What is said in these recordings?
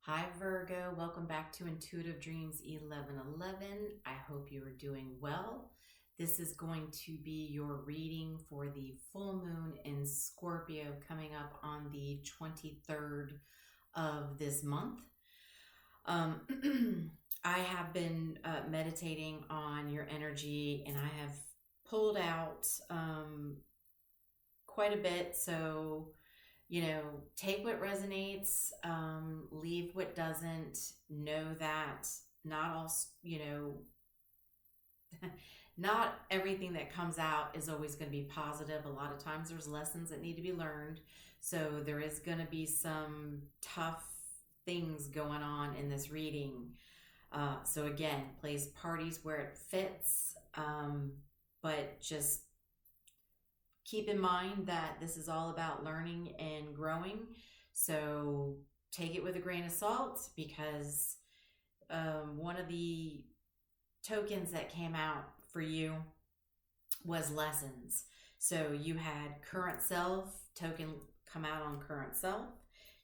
Hi Virgo, welcome back to Intuitive Dreams 1111. I hope you are doing well. This is going to be your reading for the full moon in Scorpio coming up on the 23rd of this month. I have been meditating on your energy and I have pulled out quite a bit, so take what resonates, leave what doesn't. Know that not all, not everything that comes out is always going to be positive. A lot of times there's lessons that need to be learned. So there is going to be some tough things going on in this reading. So again, place parties where it fits, but just keep in mind that this is all about learning and growing. So take it with a grain of salt, because one of the tokens that came out for you was lessons. So you had current self token come out on current self.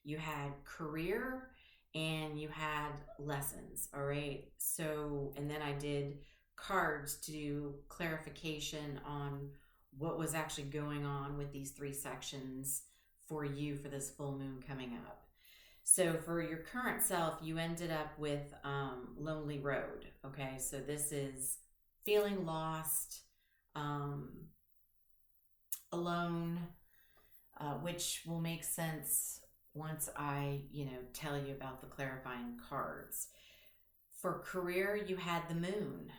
You had career and you had lessons. All right. So, and then I did cards to do clarification on what was actually going on with these three sections for you for this full moon coming up. So for your current self, you ended up with Lonely Road. Okay, so this is feeling lost, alone, which will make sense once I, tell you about the clarifying cards. For career, you had the moon.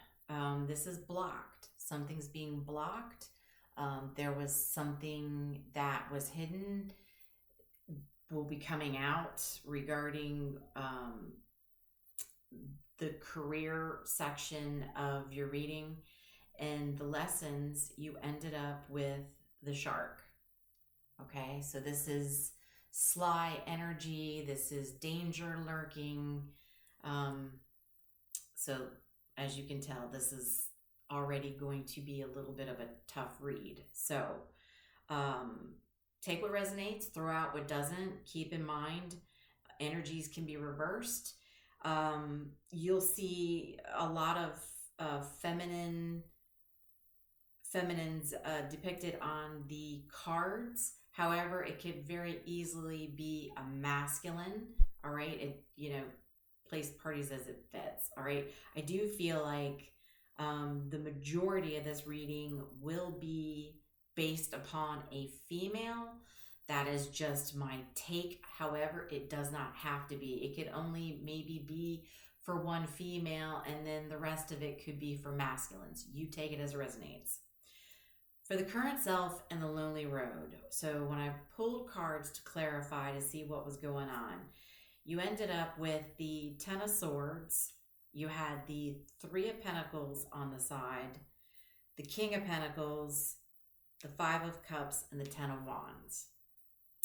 This is blocked. Something's being blocked. There was something that was hidden, will be coming out regarding the career section of your reading. And the lessons, you ended up with the shark. Okay, so this is sly energy. This is danger lurking. So as you can tell, this is already going to be a little bit of a tough read. So take what resonates, throw out what doesn't. Keep in mind, energies can be reversed. You'll see a lot of feminines depicted on the cards. However, it could very easily be a masculine. All right, it place parties as it fits. All right, I do feel like the majority of this reading will be based upon a female. That is just my take. However, it does not have to be. It could only maybe be for one female, and then the rest of it could be for masculines. You take it as it resonates. For the current self and the lonely road. So when I pulled cards to clarify to see what was going on, you ended up with the Ten of Swords. You had the Three of Pentacles on the side, the King of Pentacles, the Five of Cups, and the Ten of Wands.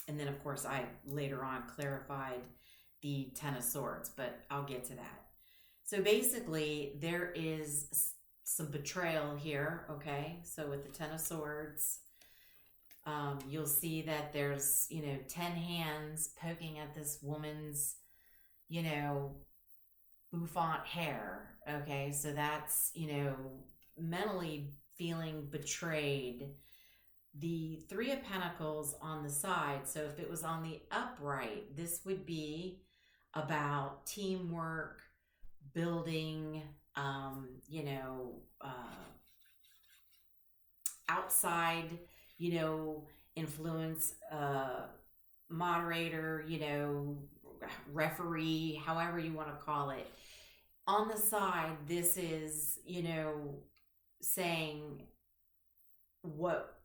And then, of course, I later on clarified the Ten of Swords, but I'll get to that. So basically, there is some betrayal here, okay? So with the Ten of Swords, you'll see that there's, 10 hands poking at this woman's, bouffant hair, okay? So that's, mentally feeling betrayed. The Three of Pentacles on the side, so if it was on the upright, this would be about teamwork, building, outside, influence, moderator, referee, however you want to call it. On the side, this is, saying what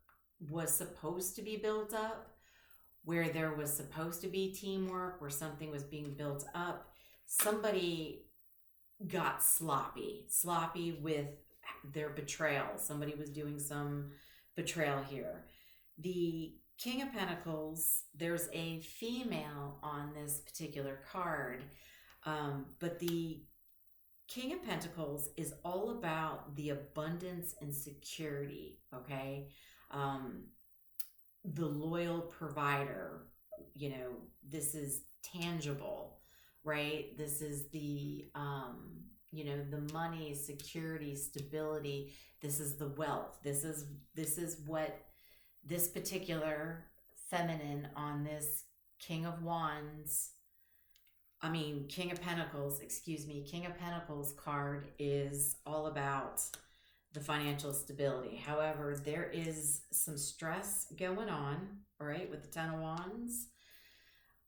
was supposed to be built up, where there was supposed to be teamwork, where something was being built up. Somebody got sloppy with their betrayal. Somebody was doing some betrayal here. The King of Pentacles, there's a female on this particular card, but the King of Pentacles is all about the abundance and security, okay? The loyal provider, this is tangible. right? This is the, you know, the money, security, stability. This is the wealth. This is what this particular feminine on this King of Wands, King of Pentacles, excuse me, King of Pentacles card is all about the financial stability. However, there is some stress going on, all right, with the Ten of Wands.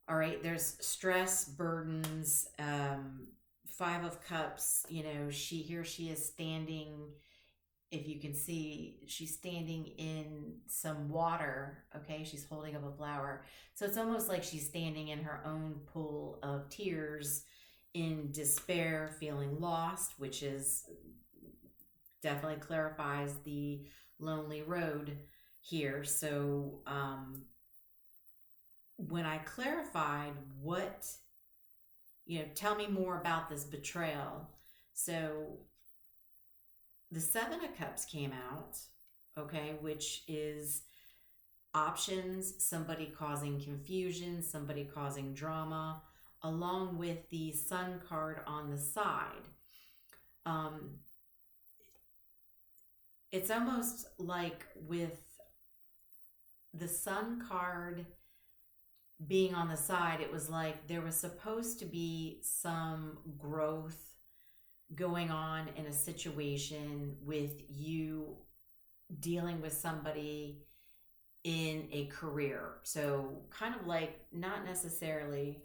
All right, there's stress, burdens, Five of Cups, you know, she is standing, if you can see, she's standing in some water, okay? She's holding up a flower. So it's almost like she's standing in her own pool of tears in despair, feeling lost, which is definitely clarifies the lonely road here. So when I clarified what, you know, tell me more about this betrayal. So the Seven of Cups came out, okay, which is options, somebody causing confusion, somebody causing drama, along with the Sun card on the side. It's almost like with the Sun card being on the side, it was like there was supposed to be some growth going on in a situation with you dealing with somebody in a career. So kind of like, not necessarily,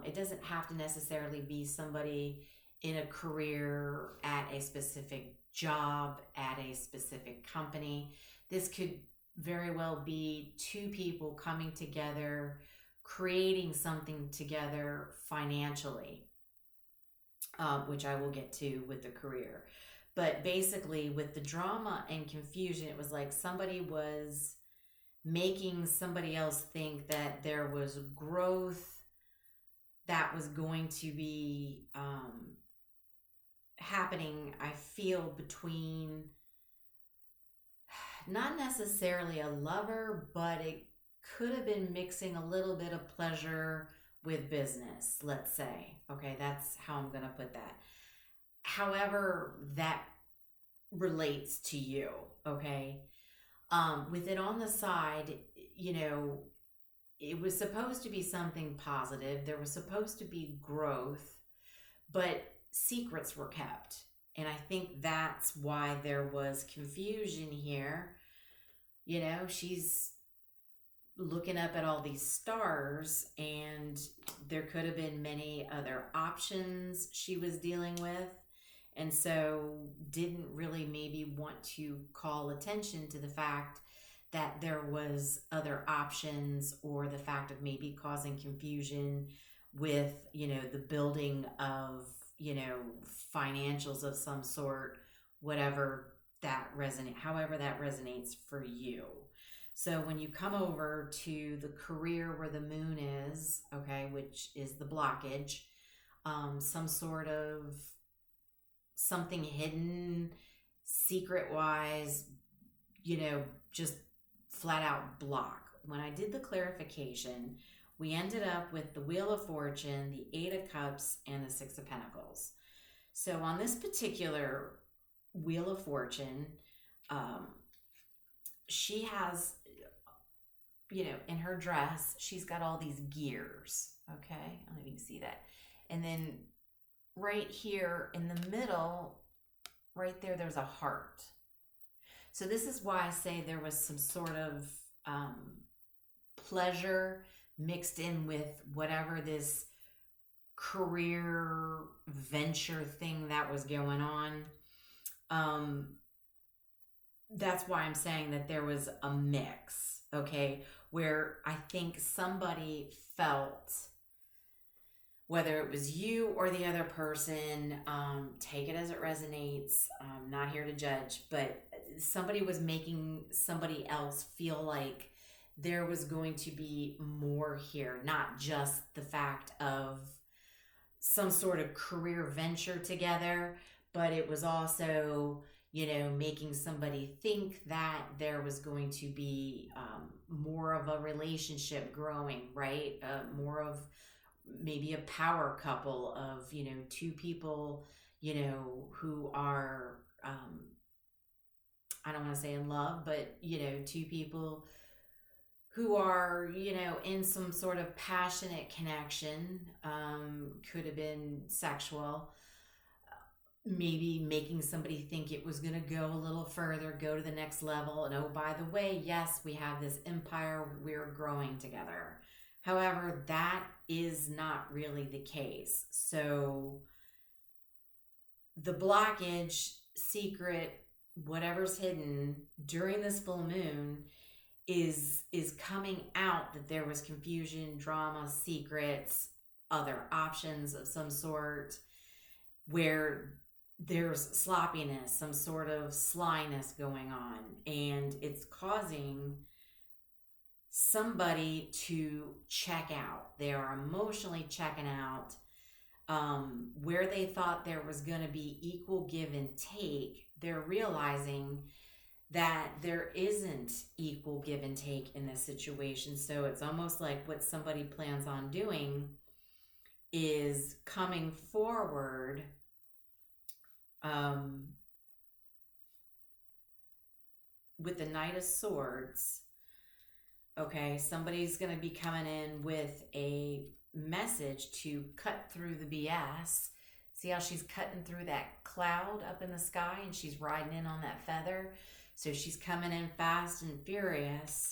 it doesn't have to necessarily be somebody in a career at a specific job, at a specific company. This could very well be two people coming together, creating something together financially, which I will get to with the career. But basically with the drama and confusion, it was like somebody was making somebody else think that there was growth that was going to be happening, I feel, between not necessarily a lover, but it could have been mixing a little bit of pleasure with business, let's say. Okay, that's how I'm going to put that. However that relates to you, okay? With it on the side, you know, it was supposed to be something positive. There was supposed to be growth, but secrets were kept. And I think that's why there was confusion here. You know, she's looking up at all these stars, and there could have been many other options she was dealing with, and so didn't really maybe want to call attention to the fact that there was other options, or the fact of maybe causing confusion with, you know, the building of, you know, financials of some sort, whatever that resonate, however that resonates for you. So when you come over to the career where the moon is, okay, which is the blockage, some sort of something hidden, secret wise, you know, just flat out block. When I did the clarification, we ended up with the Wheel of Fortune, the Eight of Cups, and the Six of Pentacles. So on this particular Wheel of Fortune, she has, you know, in her dress, she's got all these gears, okay? I don't know if you can see that. And then right here in the middle, right there, there's a heart. So this is why I say there was some sort of pleasure mixed in with whatever this career venture thing that was going on. That's why I'm saying that there was a mix, okay, where I think somebody felt, whether it was you or the other person, take it as it resonates, I'm not here to judge, but somebody was making somebody else feel like there was going to be more here, not just the fact of some sort of career venture together, but it was also, you know, making somebody think that there was going to be more of a relationship growing, right? More of maybe a power couple of, two people, who are, I don't want to say in love, but, two people who are, in some sort of passionate connection, could have been sexual, maybe making somebody think it was going to go a little further, go to the next level. And oh, by the way, yes, we have this empire, we're growing together. However, that is not really the case. So the blockage, secret, whatever's hidden during this full moon is coming out, that there was confusion, drama, secrets, other options of some sort, where there's sloppiness, some sort of slyness going on, and it's causing somebody to check out. They are emotionally checking out. Where they thought there was going to be equal give and take, they're realizing that there isn't equal give and take in this situation. So it's almost like what somebody plans on doing is coming forward with the Knight of Swords. Okay, somebody's going to be coming in with a message to cut through the BS. See how she's cutting through that cloud up in the sky and she's riding in on that feather? So she's coming in fast and furious,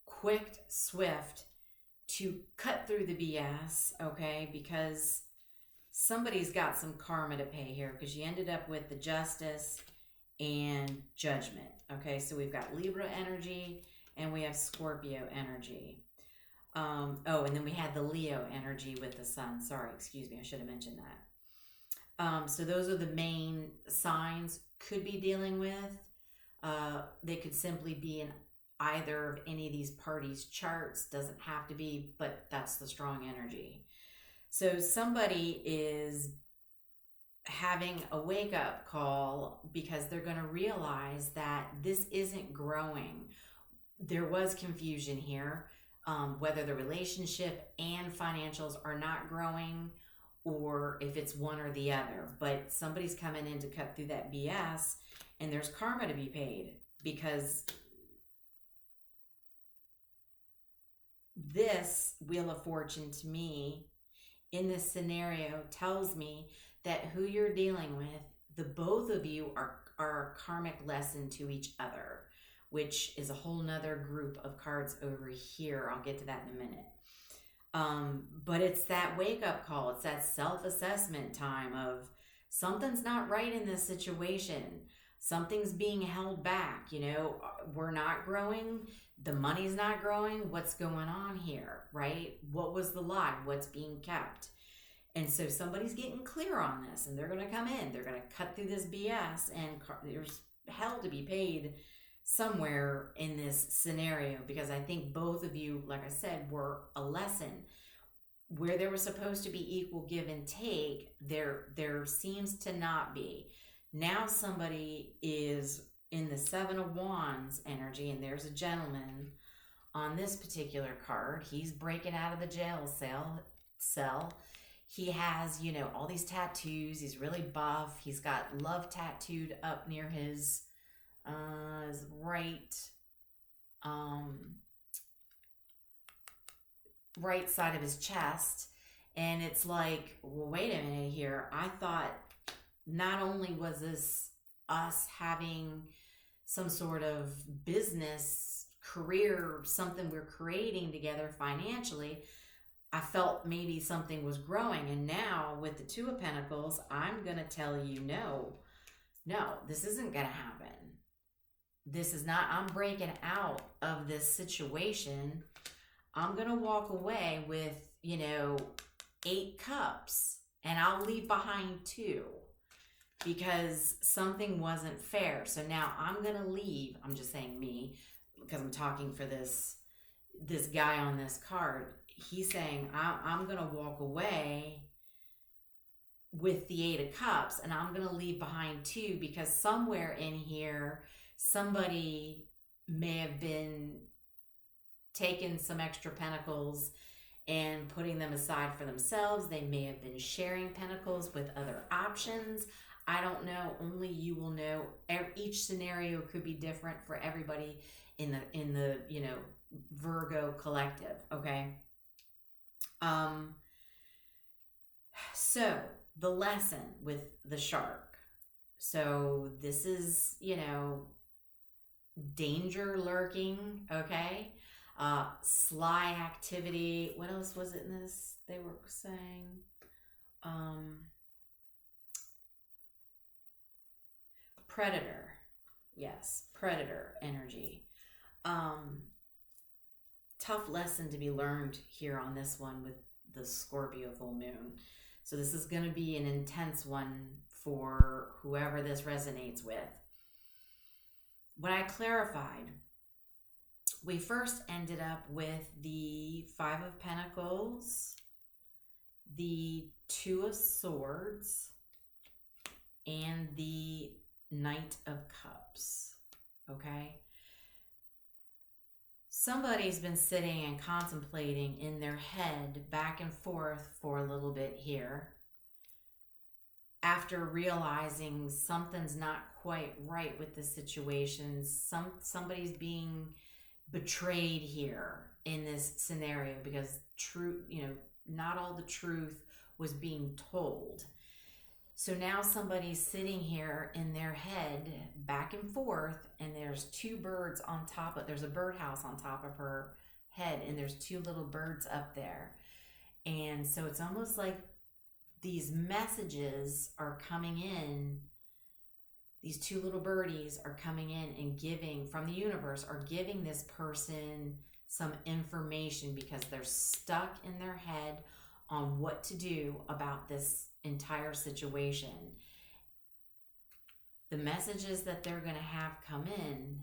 quick, swift, to cut through the BS, okay? Because somebody's got some karma to pay here, because she ended up with the Justice and Judgment, okay? So we've got Libra energy and we have Scorpio energy. Oh, and then we had the Leo energy with the Sun. Sorry, excuse me, I should have mentioned that. So those are the main signs could be dealing with. They could simply be in either of any of these parties' charts. Doesn't have to be, but that's the strong energy. So somebody is having a wake-up call because they're going to realize that this isn't growing. There was confusion here, whether the relationship and financials are not growing, or if it's one or the other. But somebody's coming in to cut through that BS, and there's karma to be paid, because this Wheel of Fortune to me in this scenario tells me that who you're dealing with, the both of you are a karmic lesson to each other, which is a whole nother group of cards over here. I'll get to that in a minute. But it's that wake-up call. It's that self-assessment time of something's not right in this situation. Something's being held back. We're not growing. The money's not growing. What's going on here, right? What was the lie? What's being kept? And so somebody's getting clear on this, and they're going to come in. They're going to cut through this BS, and there's hell to be paid somewhere in this scenario, because I think both of you, like I said, were a lesson. Where there was supposed to be equal give and take, there seems to not be. Now somebody is in the Seven of Wands energy, and there's a gentleman on this particular card. He's breaking out of the jail cell. He has, all these tattoos. He's really buff. He's got love tattooed up near his right side of his chest. And it's like, well, wait a minute here. I thought not only was this us having some sort of business career, something we're creating together financially, I felt maybe something was growing. And now with the Two of Pentacles, I'm going to tell you, no, this isn't going to happen. This is not, I'm breaking out of this situation. I'm going to walk away with, 8 cups, and I'll leave behind 2 because something wasn't fair. So now I'm going to leave. I'm just saying me, because I'm talking for this guy on this card. He's saying, I'm going to walk away with the 8 of cups, and I'm going to leave behind 2 because somewhere in here, somebody may have been taking some extra pentacles and putting them aside for themselves. They may have been sharing pentacles with other options. I don't know. Only you will know. Each scenario could be different for everybody in the Virgo collective. Okay. So the lesson with the shark. So this is, danger lurking. Okay. Sly activity. What else was it in this? They were saying, predator. Yes, predator energy. Tough lesson to be learned here on this one with the Scorpio full moon. So this is going to be an intense one for whoever this resonates with. When I clarified, we first ended up with the Five of Pentacles, the Two of Swords, and the Knight of Cups. Okay? Somebody's been sitting and contemplating in their head back and forth for a little bit here after realizing something's not quite right with the situation. Somebody's being betrayed here in this scenario because not all the truth was being told. So now somebody's sitting here in their head back and forth, and there's two birds on top of, there's a birdhouse on top of her head, and there's two little birds up there. And so it's almost like these messages are coming in. These two little birdies are coming in and giving, from the universe, are giving this person some information because they're stuck in their head on what to do about this entire situation. The messages that they're going to have come in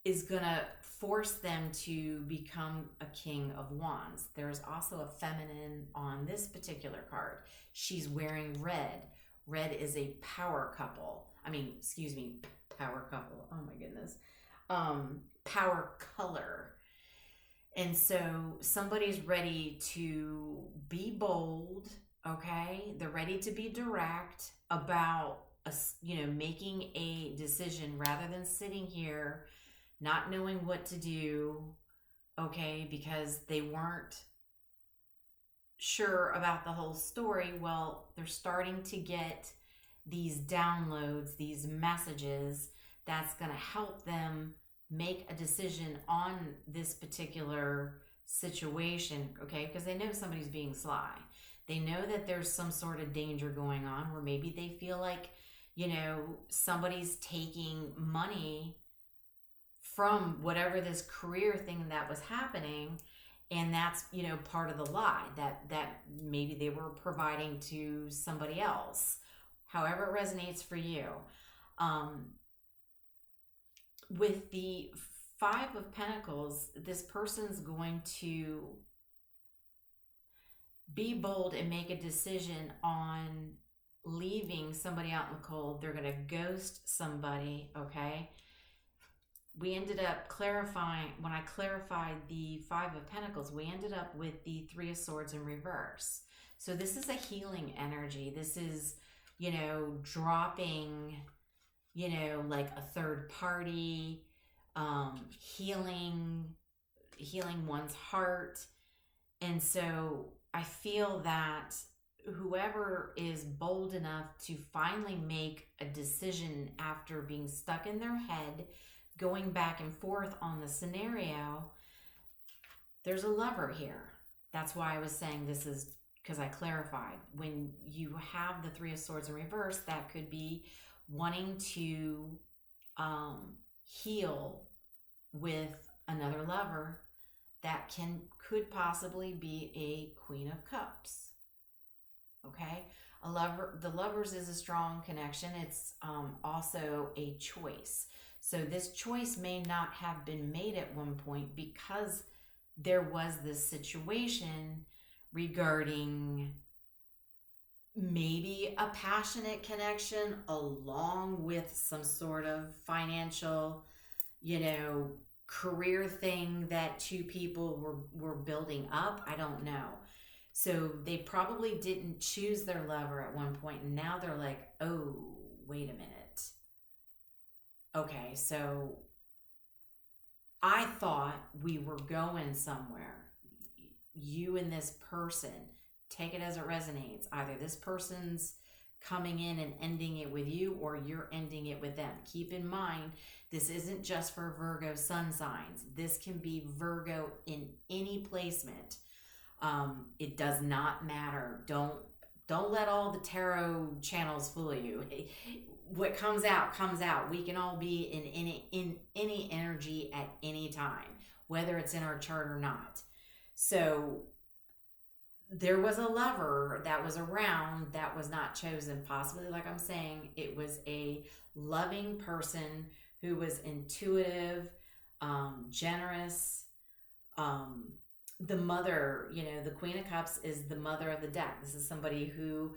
is going to force them to become a King of Wands. There's also a feminine on this particular card. She's wearing red. Red is a power couple. Power couple. Oh my goodness. Power color. And so somebody's ready to be bold, okay? They're ready to be direct about, making a decision rather than sitting here not knowing what to do, okay? Because they weren't sure about the whole story. Well, they're starting to get these downloads, these messages that's going to help them make a decision on this particular situation, okay? Because they know somebody's being sly. They know that there's some sort of danger going on where maybe they feel like, somebody's taking money from whatever this career thing that was happening, and that's, part of the lie that maybe they were providing to somebody else. However it resonates for you. With the Five of Pentacles, this person's going to be bold and make a decision on leaving somebody out in the cold. They're going to ghost somebody, okay? We ended up clarifying, when I clarified the Five of Pentacles, we ended up with the Three of Swords in reverse. So this is a healing energy. This is, dropping, like a third party, healing one's heart. And so I feel that whoever is bold enough to finally make a decision after being stuck in their head, going back and forth on the scenario, there's a lover here. That's why I was saying this is, because I clarified. When you have the Three of Swords in reverse, that could be wanting to heal with another lover. That could possibly be a Queen of Cups. Okay? The lovers is a strong connection. It's also a choice. So this choice may not have been made at one point because there was this situation regarding maybe a passionate connection along with some sort of financial, career thing that two people were building up. I don't know. So they probably didn't choose their lover at one point, and now they're like, oh, wait a minute. Okay, so I thought we were going somewhere. You and this person, take it as it resonates. Either this person's coming in and ending it with you, or you're ending it with them. Keep in mind, this isn't just for Virgo sun signs. This can be Virgo in any placement. It does not matter. Don't let all the tarot channels fool you. What comes out comes out. We can all be in any energy at any time, whether it's in our chart or not. So there was a lover that was around that was not chosen. Possibly, like I'm saying, it was a loving person who was intuitive, generous. The mother, the Queen of Cups is the mother of the deck. This is somebody who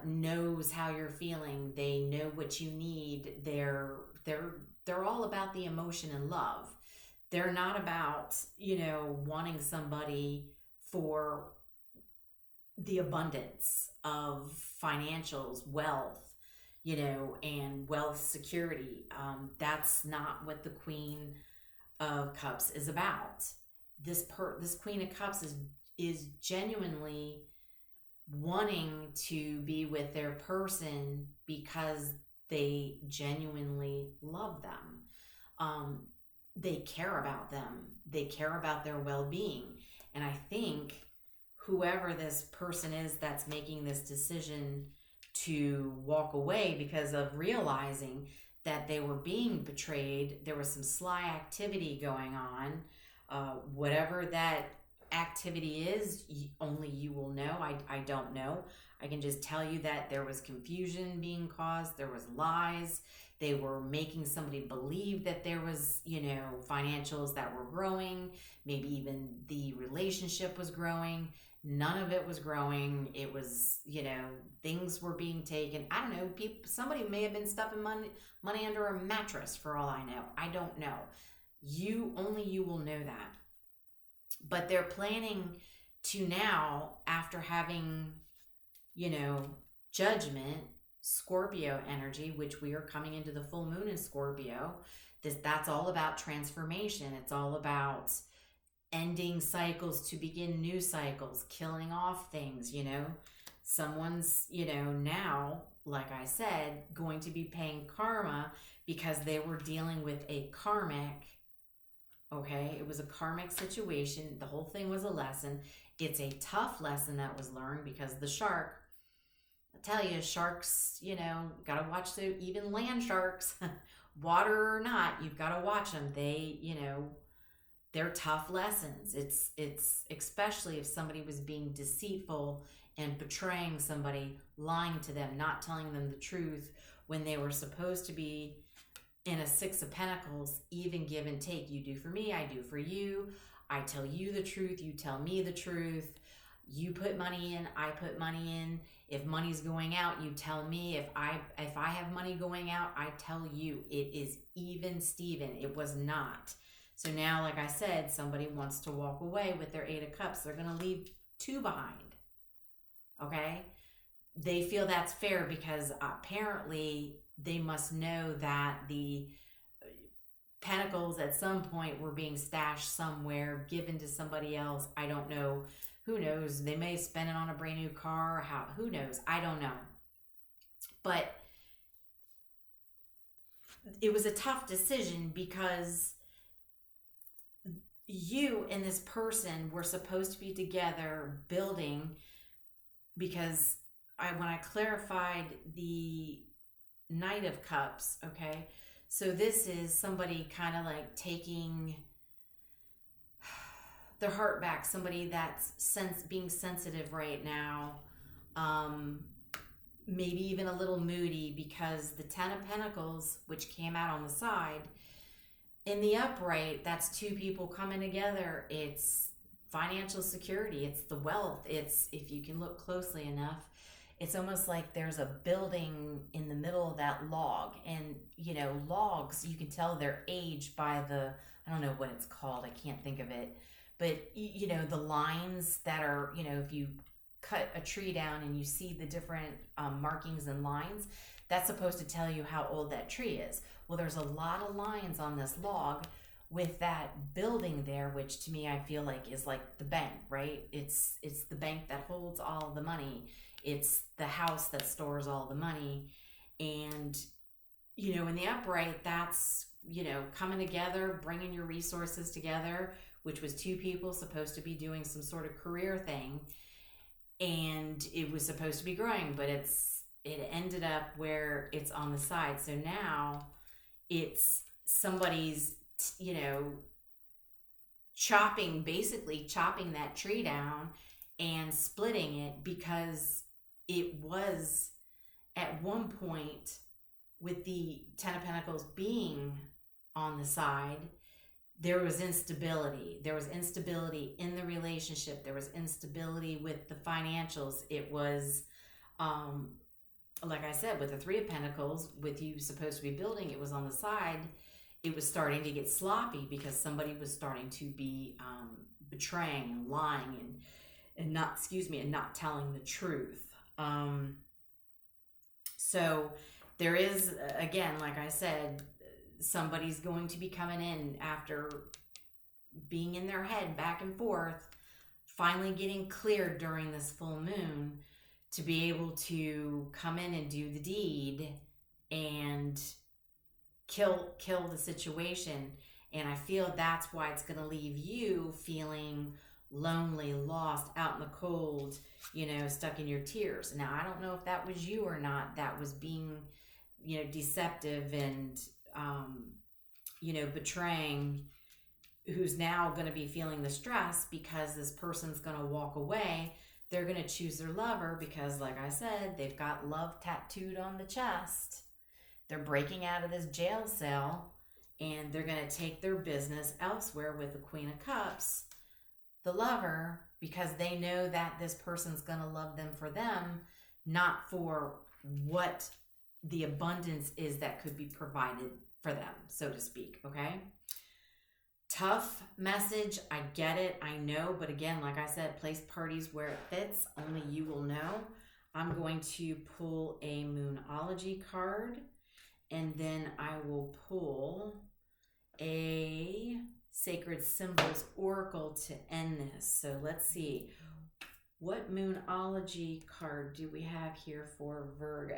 knows how you're feeling. They know what you need. They're all about the emotion and love. They're not about, wanting somebody for the abundance of financials, wealth, and wealth security. That's not what the Queen of Cups is about. This Queen of Cups is genuinely wanting to be with their person because they genuinely love them. They care about them. They care about their well-being. And I think whoever this person is that's making this decision to walk away because of realizing that they were being betrayed, there was some sly activity going on. Whatever that activity is, only you will know. I don't know. I can just tell you that there was confusion being caused. There was lies. They were making somebody believe that there was, financials that were growing. Maybe even the relationship was growing. None of it was growing. It was, things were being taken. I don't know. Somebody may have been stuffing money under a mattress for all I know. I don't know. Only you will know that. But they're planning to now, after having, judgment, Scorpio energy, which we are coming into the full moon in Scorpio. That's all about transformation. It's all about ending cycles to begin new cycles, killing off things, Someone's, now, like I said, going to be paying karma because they were dealing with a karmic. Okay, it was a karmic situation. The whole thing was a lesson. It's a tough lesson that was learned because the shark, I tell you, sharks, got to watch even land sharks, water or not, you've got to watch them. They, they're tough lessons. It's especially if somebody was being deceitful and betraying somebody, lying to them, not telling them the truth when they were supposed to be in a Six of Pentacles, even give and take. You do for me, I do for you. I tell you the truth, you tell me the truth. You put money in, I put money in. If money's going out, you tell me. If I have money going out, I tell you. It is even Steven. It was not. So now, like I said, somebody wants to walk away with their Eight of Cups. They're going to leave two behind. Okay? They feel that's fair because apparently they must know that the pentacles at some point were being stashed somewhere, given to somebody else. I don't know. Who knows? They may spend it on a brand new car. Who knows? I don't know. But it was a tough decision because you and this person were supposed to be together building, because when I clarified the Knight of Cups, okay, so this is somebody kind of like taking their heart back, somebody that's being sensitive right now, maybe even a little moody, because the Ten of Pentacles, which came out on the side, in the upright, that's two people coming together. It's financial security, it's the wealth, it's, if you can look closely enough, it's almost like there's a building in the middle of that log. And, logs, you can tell their age by the I don't know what it's called. I can't think of it. But, you know, the lines that are, you know, if you cut a tree down and you see the different markings and lines, that's supposed to tell you how old that tree is. Well, there's a lot of lines on this log with that building there, which to me I feel like is like the bank, right? It's the bank that holds all the money. It's the house that stores all the money. And, you know, in the upright, that's, you know, coming together, bringing your resources together, which was two people supposed to be doing some sort of career thing. And it was supposed to be growing, but it ended up where it's on the side. So now it's somebody's, you know, basically chopping that tree down and splitting it, because it was at one point, with the Ten of Pentacles being on the side, there was instability. There was instability in the relationship. There was instability with the financials. It was, like I said, with the Three of Pentacles, with you supposed to be building, it was on the side. It was starting to get sloppy because somebody was starting to be betraying and lying and not telling the truth. So there is, again, like I said, somebody's going to be coming in after being in their head back and forth, finally getting cleared during this full moon to be able to come in and do the deed and kill the situation. And I feel that's why it's going to leave you feeling lonely, lost, out in the cold, you know, stuck in your tears. Now, I don't know if that was you or not that was being, you know, deceptive and, you know, betraying, who's now going to be feeling the stress because this person's going to walk away. They're going to choose their lover because, like I said, they've got love tattooed on the chest. They're breaking out of this jail cell and they're going to take their business elsewhere with the Queen of Cups, the lover, because they know that this person's going to love them for them, not for what the abundance is that could be provided for them, so to speak, okay? Tough message, I get it, I know, but again, like I said, place parties where it fits, only you will know. I'm going to pull a Moonology card, and then I will pull a Sacred Symbols Oracle to end this. So let's see. What Moonology card do we have here for Virgo?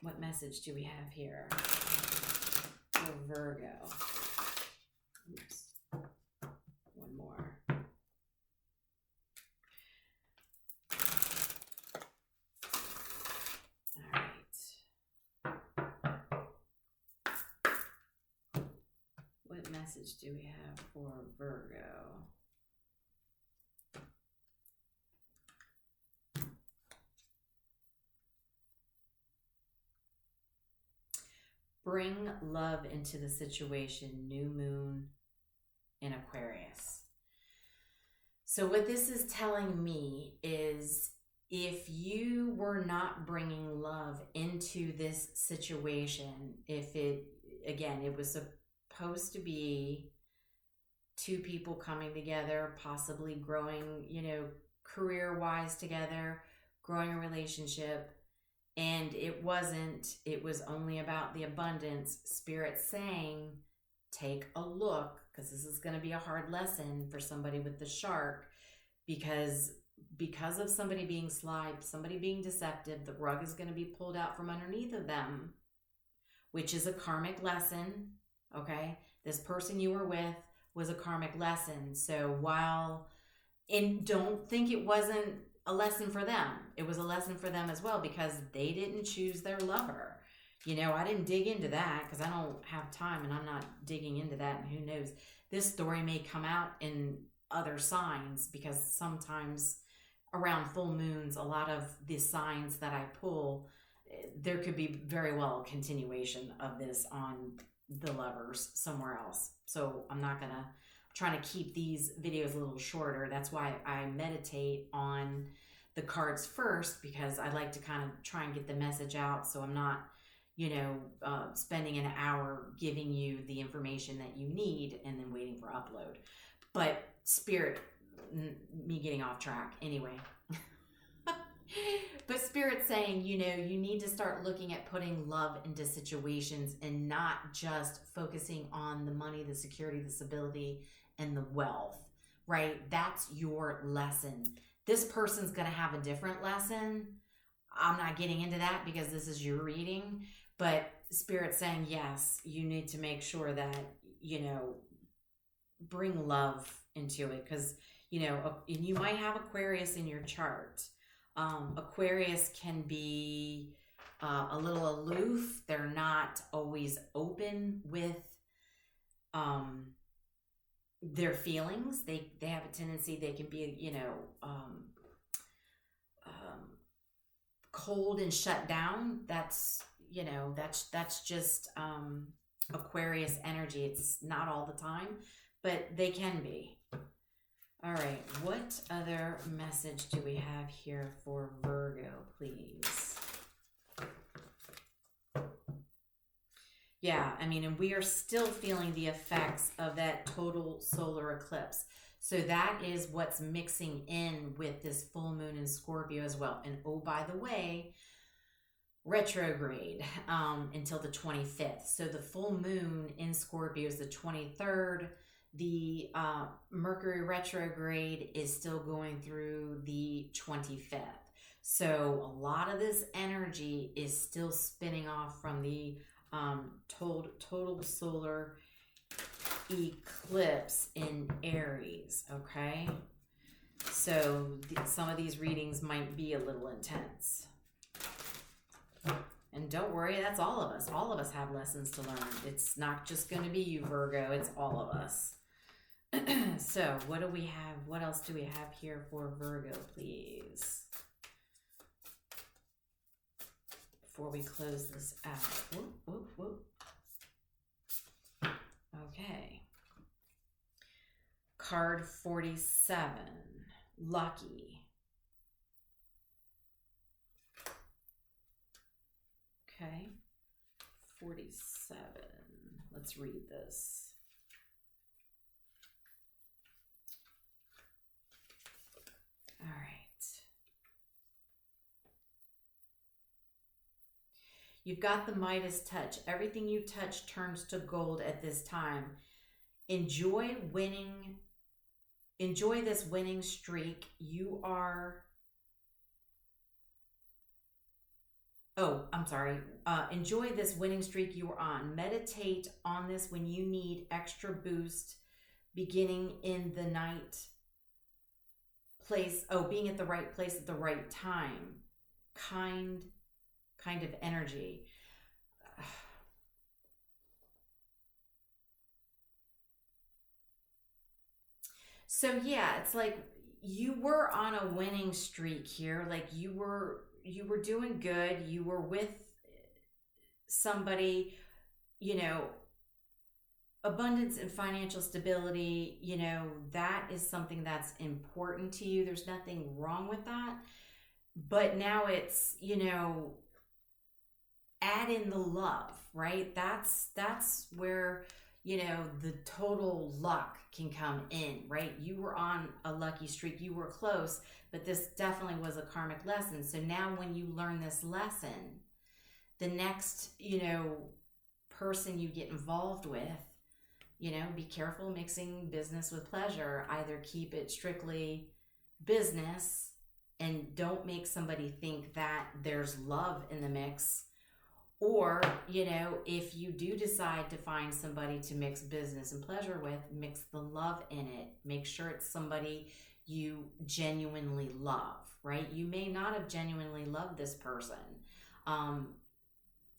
What message do we have here for Virgo? Oops. One more. All right. What message do we have for Virgo? Bring love into the situation, new moon in Aquarius. So what this is telling me is, if you were not bringing love into this situation, if it was supposed to be two people coming together, possibly growing, you know, career-wise together, growing a relationship, and it wasn't, it was only about the abundance, Spirit saying, take a look, because this is going to be a hard lesson for somebody with the shark, because of somebody being sly, somebody being deceptive, the rug is going to be pulled out from underneath of them, which is a karmic lesson, okay? This person you were with was a karmic lesson. So and don't think it wasn't a lesson for them. It was a lesson for them as well, because they didn't choose their lover. You know, I didn't dig into that because I don't have time and I'm not digging into that, and who knows. This story may come out in other signs, because sometimes around full moons, a lot of the signs that I pull, there could be very well a continuation of this on the lovers somewhere else. So I'm trying to keep these videos a little shorter. That's why I meditate on the cards first because I like to kind of try and get the message out, so I'm not, spending an hour giving you the information that you need and then waiting for upload. But Spirit, me getting off track anyway. But Spirit's saying, you need to start looking at putting love into situations and not just focusing on the money, the security, the stability, and the wealth, right? That's your lesson. This person's going to have a different lesson. I'm not getting into that because this is your reading, but Spirit's saying, yes, you need to make sure that, bring love into it because, and you might have Aquarius in your chart. Aquarius can be a little aloof. They're not always open with their feelings. They have a tendency, they can be, cold and shut down. That's just Aquarius energy. It's not all the time, but they can be. All right, what other message do we have here for Virgo, please? Yeah, and we are still feeling the effects of that total solar eclipse. So that is what's mixing in with this full moon in Scorpio as well. And oh, by the way, retrograde until the 25th. So the full moon in Scorpio is the 23rd. The Mercury retrograde is still going through the 25th. So a lot of this energy is still spinning off from the total solar eclipse in Aries, okay? So some of these readings might be a little intense. And don't worry, that's all of us. All of us have lessons to learn. It's not just going to be you, Virgo. It's all of us. So what do we have? What else do we have here for Virgo, please? Before we close this out. Whoop, whoop, whoop. Okay. Card 47. Lucky. Okay. 47. Let's read this. All right. You've got the Midas touch. Everything you touch turns to gold at this time. Enjoy winning. Enjoy this winning streak. You are... Oh, I'm sorry. Enjoy this winning streak you are on. Meditate on this when you need extra boost. Beginning in the night. Place. Oh, being at the right place at the right time. Kind of energy. So yeah, it's like you were on a winning streak here. Like you were doing good. You were with somebody, abundance and financial stability, that is something that's important to you. There's nothing wrong with that. But now it's, add in the love, right? That's where, the total luck can come in, right? You were on a lucky streak. You were close, but this definitely was a karmic lesson. So now when you learn this lesson, the next, person you get involved with, be careful mixing business with pleasure. Either keep it strictly business and don't make somebody think that there's love in the mix. Or, if you do decide to find somebody to mix business and pleasure with, mix the love in it. Make sure it's somebody you genuinely love, right? You may not have genuinely loved this person.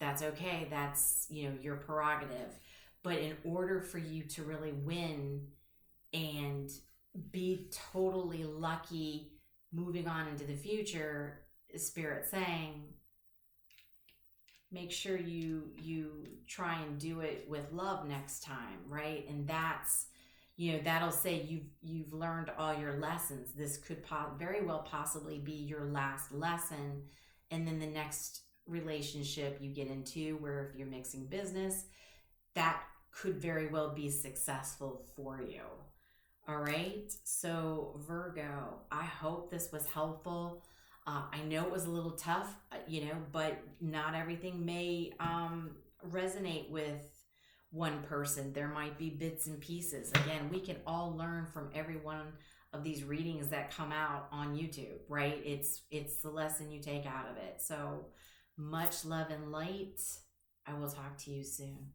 That's okay. That's, your prerogative. But in order for you to really win and be totally lucky moving on into the future, Spirit saying, make sure you try and do it with love next time, right? And that's, that'll say you've learned all your lessons. This could very well possibly be your last lesson, and then the next relationship you get into, where if you're mixing business, that could very well be successful for you. All right, so Virgo, I hope this was helpful. I know it was a little tough, but not everything may resonate with one person. There might be bits and pieces. Again, we can all learn from every one of these readings that come out on YouTube, right? It's the lesson you take out of it. So much love and light. I will talk to you soon.